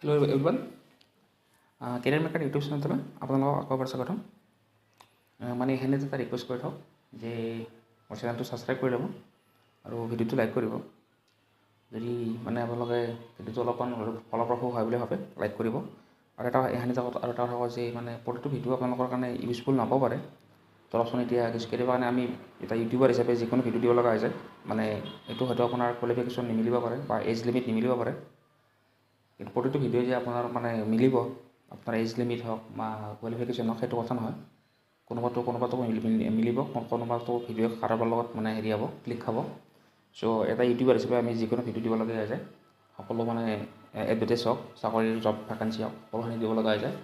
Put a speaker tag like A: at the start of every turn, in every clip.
A: Hello' everyone, career maker YouTube চেনেলটোলৈ আপোনালোকক আকৌ এবাৰ স্বাগতম। মানে এইখিনি এটা ৰিকুৱেষ্ট কৰি থওক যে মোৰ চেনেলটো ছাবস্ক্ৰাইব কৰি ল'ব আৰু ভিডিঅ'টো লাইক কৰিব। যদি মানে আপোনালোকে ভিডিঅ'টো অলপমান ফলপ্ৰসূ হয় বুলি ভাবে লাইক কৰিব। আৰু এইখিনি আৰু এটা কথা কওঁ যে মানে প্ৰতিটো ভিডিঅ' আপোনালোকৰ কাৰণে ইউজফুল নহ'ব পাৰে। ধৰকচোন এতিয়া কেতিয়াবা কাৰণে আমি এটা ইউটিউবাৰ হিচাপে যিকোনো ভিডিঅ' দিব লগা হৈ যায়, মানে এইটো হয়তো আপোনাৰ কোৱালিফিকেশ্যন নিমিলিব পাৰে বা এজ লিমিট নিমিলিব পাৰে। কিন্তু প্ৰতিটো ভিডিঅ' যে আপোনাৰ মানে মিলিব, আপোনাৰ এজ লিমিট হওক বা কোৱালিফিকেশ্যন হওক সেইটো কথা নহয়। কোনোবাটো মিলিব, কোনোবাটো ভিডিঅ' কাৰোবাৰ লগত মানে হেৰি হ'ব, ক্লিক খাব। চ' এটা ইউটিউবাৰ হিচাপে আমি যিকোনো ভিডিঅ' দিব লগা হৈ যায়, সকলো মানে এডভাৰটাইজ হওক, চাকৰিৰ জব ভেকেঞ্চি হওক, সকলোখিনি দিব লগা হৈ যায়।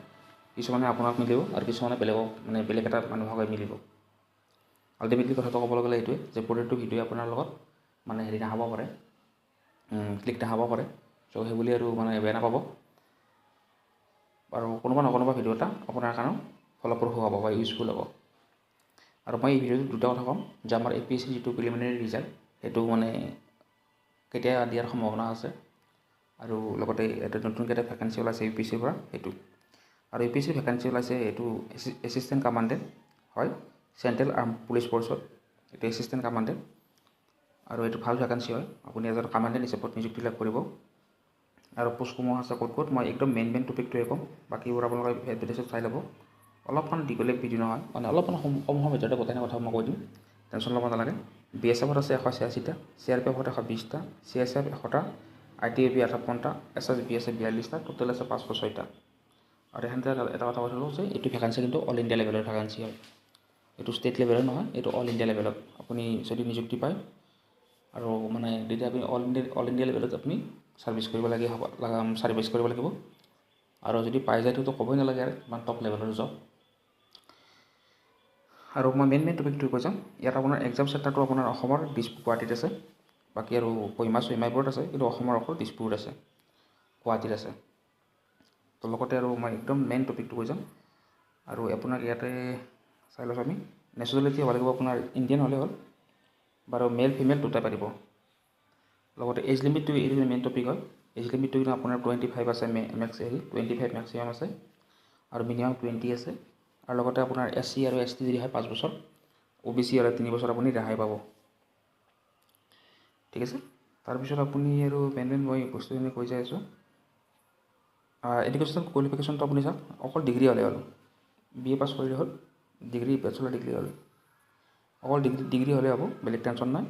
A: কিছুমানে আপোনাক মিলিব আৰু কিছুমানে বেলেগক মানে বেলেগ এটা মানুহক মিলিব। আল্টিমেটলি কথাটো ক'বলৈ গ'লে এইটোৱে যে প্ৰতিটো ভিডিঅ' আপোনাৰ লগত মানে হেৰি নাখাব পাৰে, ক্লিক নাখাব পাৰে। চ' সেইবুলি আৰু মানে বেয়া নাপাব। আৰু কোনোবা ভিডিঅ' এটা আপোনাৰ কাৰণেও ফলপ্ৰসূ হ'ব বা ইউজফুল হ'ব। আৰু মই এই ভিডিঅ'টোত দুটা কথা ক'ম যে আমাৰ APSC যিটো প্ৰিলিমিনাৰী ৰিজাল্ট সেইটো মানে কেতিয়া দিয়াৰ সম্ভাৱনা আছে, আৰু লগতে এটা নতুনকৈ এটা ভেকেঞ্চি ওলাইছে UPSCৰ পৰা সেইটো। আৰু UPSCৰ ভেকেঞ্চি ওলাইছে এইটো এছিষ্টেণ্ট কামাণ্ডেণ্ট হয়, চেণ্ট্ৰেল আৰ্ম পুলিচ ফ'ৰ্চত এইটো এছিষ্টেণ্ট কামাণ্ডেণ্ট। আৰু এইটো ভাল ভেকেঞ্চি হয়, আপুনি এজন কামাণ্ডেণ্ট হিচাপত নিযুক্তি লাভ কৰিব। আৰু পোষ্টসমূহ আছে ক'ত মই একদম মেইন টপিকটোৱে ক'ম, বাকীবোৰ আপোনালোকে এডভাৰটাইজত চাই ল'ব। অলপমান দীঘলীয়া ভিডিঅ' নহয়, মানে অলপমান কম সময়ৰ ভিতৰতে গোটেইখিনি কথা মই কৈ দিম, টেনশ্যন ল'ব নালাগে। BSFত আছে 186টা, CRPFত 120টা, CSF 100টা, ITBP 58টা, SSB আছে 42টা, টোটেল আছে 506টা। আৰু এখানতে এটা কথা কৈছিলোঁ যে এইটো ভেকেঞ্চি কিন্তু অল ইণ্ডিয়া লেভেলৰ ভেকেঞ্চি হয়, এইটো ষ্টেট লেভেলৰ নহয়, এইটো অল ইণ্ডিয়া লেভেলত আপুনি যদি নিযুক্তি পায়। আৰু মানে তেতিয়া আপুনি অল ইণ্ডিয়া লেভেলত আপুনি ছাৰ্ভিচ কৰিব লাগিব। আৰু যদি পাই যায় তো ক'বই নালাগে আৰু ইমান টপ লেভেলৰ জব। আৰু মই মেইন টপিকটো কৈ যাম। ইয়াত আপোনাৰ এক্সাম চেণ্টাৰটো আপোনাৰ অসমৰ গুৱাহাটীত আছে, বাকী আৰু কহিমা-চহিমাবোৰত আছে, কিন্তু অসমৰ অকল দিছপুৰত আছে, গুৱাহাটীত আছে। তো লগতে আৰু মই একদম মেইন টপিকটো কৈ যাম। আৰু আপোনাক ইয়াতে চাই লৈছোঁ আমি, নেশ্যনেলিটি হ'ব লাগিব আপোনাৰ ইণ্ডিয়ান হ'লেই হ'ল, বাৰু মেল ফিমেল দুটাই পাৰিব। লগতে এজ লিমিটটো এইটো মেইন টপিক হয়। এজ লিমিটটো কিন্তু আপোনাৰ 25 আছে, মেক্স 25 মেক্সিমাম আছে, আৰু মিনিমাম 20 আছে। আৰু লগতে আপোনাৰ SC আৰু ST যদি হয় 5 বছৰ, OBC হ'লে 3 বছৰ আপুনি ৰেহাই পাব। ঠিক আছে, তাৰপিছত আপুনি আৰু মেইন মই বস্তুখিনি কৈ যাই আছোঁ। এডুকেশ্যনেল কোৱালিফিকেশ্যনটো আপুনি চাওক, অকল ডিগ্ৰী হ'লে হ'ল, BA পাছ কৰিলে হ'ল, ডিগ্ৰী বেচেলৰ ডিগ্ৰী হ'ল, অকল ডিগ্ৰী হ'লে হ'ব, বেলেগ টেনশ্যন নাই।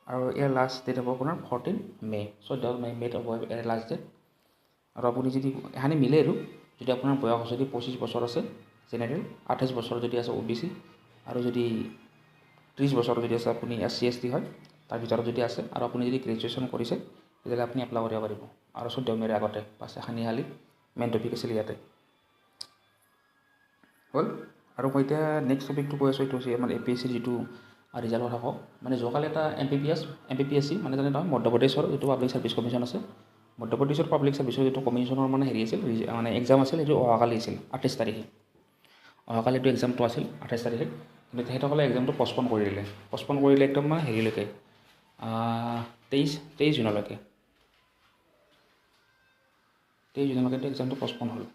A: আৰু ইয়াৰ লাষ্ট ডেট হ'ব আপোনাৰ 14 মে', 14 মে'ত হ'ব ইয়াৰ লাষ্ট ডেট। আৰু আপুনি যদি এখানি মিলে আৰু যদি আপোনাৰ বয়স যদি 25 বছৰ আছে জেনেৰেল, 28 বছৰ যদি আছে OBC, আৰু যদি 30 বছৰ যদি আছে আপুনি SC ST হয়, তাৰ ভিতৰত যদি আছে, আৰু আপুনি যদি গ্ৰেজুৱেশ্যন কৰিছে তেতিয়াহ'লে আপুনি এপ্লাই কৰিব পাৰিব। আৰু 14 মে'ৰ আগতে পাছ এখানি খালি মেইন টপিক আছিল ইয়াতে হ'ল। আৰু মই এতিয়া নেক্সট টপিকটো কৈ আছোঁ, এইটো হৈছে আমাৰ APSC যিটো ৰিজাল্টৰ কথা কওঁ। মানে যোৱাকালি এটা MPPSC মানে জানে নহয়, মধ্যপ্ৰদেশৰ যিটো পাব্লিক ছাৰ্ভিচ কমিশ্যন আছে, মধ্যপ্ৰদেশৰ পাব্লিক ছাৰ্ভিচৰ যিটো কমিশ্যনৰ মানে হেৰি আছিল, মানে এক্সাম আছিল, সেইটো অহাকালি আছিল 28 তাৰিখে। অহাকালি এইটো এক্সামটো আছিল 28 তাৰিখে, কিন্তু তেখেতসকলে এক্সামটো পষ্টপন কৰি দিলে। পষ্টপন কৰিলে একদম মানে হেৰিলৈকে 23 জুনলৈকে। 23 জুনলৈকে এক্সামটো পষ্টপন হ'ল।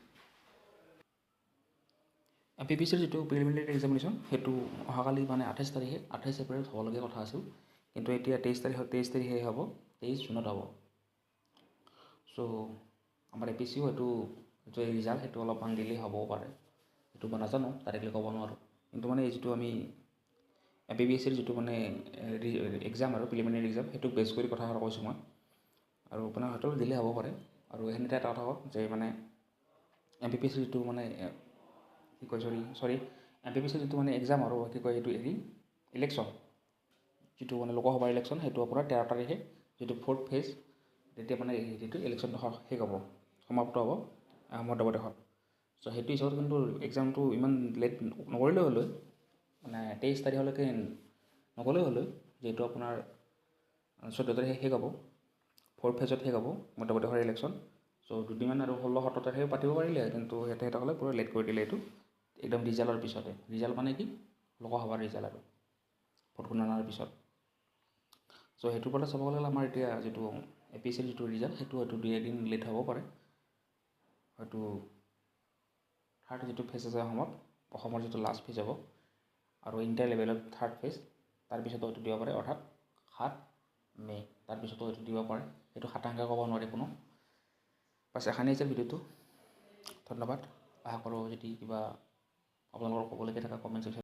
A: MPPCৰ যিটো প্ৰিলিমিনাৰী এক্সামিনেশ্যন সেইটো অহাকালি মানে 28 তাৰিখে, 28 এপ্ৰিলত হ'বলগীয়া কথা আছিল, কিন্তু এতিয়া 23 তাৰিখে হ'ব, 23 জুনত হ'ব। চ' আমাৰ APSCও এইটো ৰিজাল্ট সেইটো অলপমান দিলে হ'বও পাৰে, সেইটো মই নাজানো, ডাইৰেক্টলি ক'ব নোৱাৰোঁ। কিন্তু মানে এই যিটো আমি MPPCৰ যিটো মানে এক্সাম আৰু প্ৰিলিমিনাৰী এক্সাম, সেইটোক বেছ কৰি কথা কৈছোঁ মই। আৰু আপোনাৰ হয়তো দিলে হ'ব পাৰে। আৰু এইখিনিতে এটা কথা কওঁ যে মানে MPPCৰ যিটো মানে MPPCৰ যিটো মানে এক্সাম আৰু এইটো ইলেকশ্যন, যিটো মানে লোকসভাৰ ইলেকশ্যন, সেইটো আপোনাৰ 13 তাৰিখে যিটো 4th ফেজ, তেতিয়া মানে যিটো ইলেকশ্যনটো শেষ হ'ব, সমাপ্ত হ'ব মধ্যপ্ৰদেশত। চ' সেইটো হিচাপত কিন্তু এক্সামটো ইমান লেট নকৰিলেও হ'ল, মানে 23 তাৰিখলৈকে নগ'লেও হ'ল, যিহেতু আপোনাৰ 14 তাৰিখে শেষ হ'ব, 4th ফেজত শেষ হ'ব মধ্যপ্ৰদেশৰ ইলেকশ্যন। চ' দুদিনমান আৰু 16-17 তাৰিখে পাতিব পাৰিলে, কিন্তু সিহঁতে পূৰা লেট কৰি দিলে এইটো, একদম ৰিজাল্টৰ পিছতে। ৰিজাল্ট মানে কি, লোকসভাৰ ৰিজাল্ট আৰু ভোট গণনাৰ পিছত। চ' সেইটোৰ পৰা চাব গ'লে আমাৰ এতিয়া যিটো APSCৰ যিটো ৰিজাল্ট, সেইটো হয়তো 2-1 দিন লেট হ'ব পাৰে। হয়তো থাৰ্ড যিটো ফেজ আছে অসমৰ যিটো লাষ্ট ফেজ হ'ব আৰু ইণ্টাৰ লেভেলত থাৰ্ড ফেজ, তাৰপিছতো হয়তো দিব পাৰে, অৰ্থাৎ 7 মে' তাৰপিছতো হয়তো দিব পাৰে, সেইটো খাটাংকৈ ক'ব নোৱাৰি কোনো। বাছ এখানেই আছিল ভিডিঅ'টো। ধন্যবাদ। আশা কৰোঁ যদি কিবা আপোনালোকৰ ক'বলগীয়া থকা কমেণ্ট ছেকশ্যন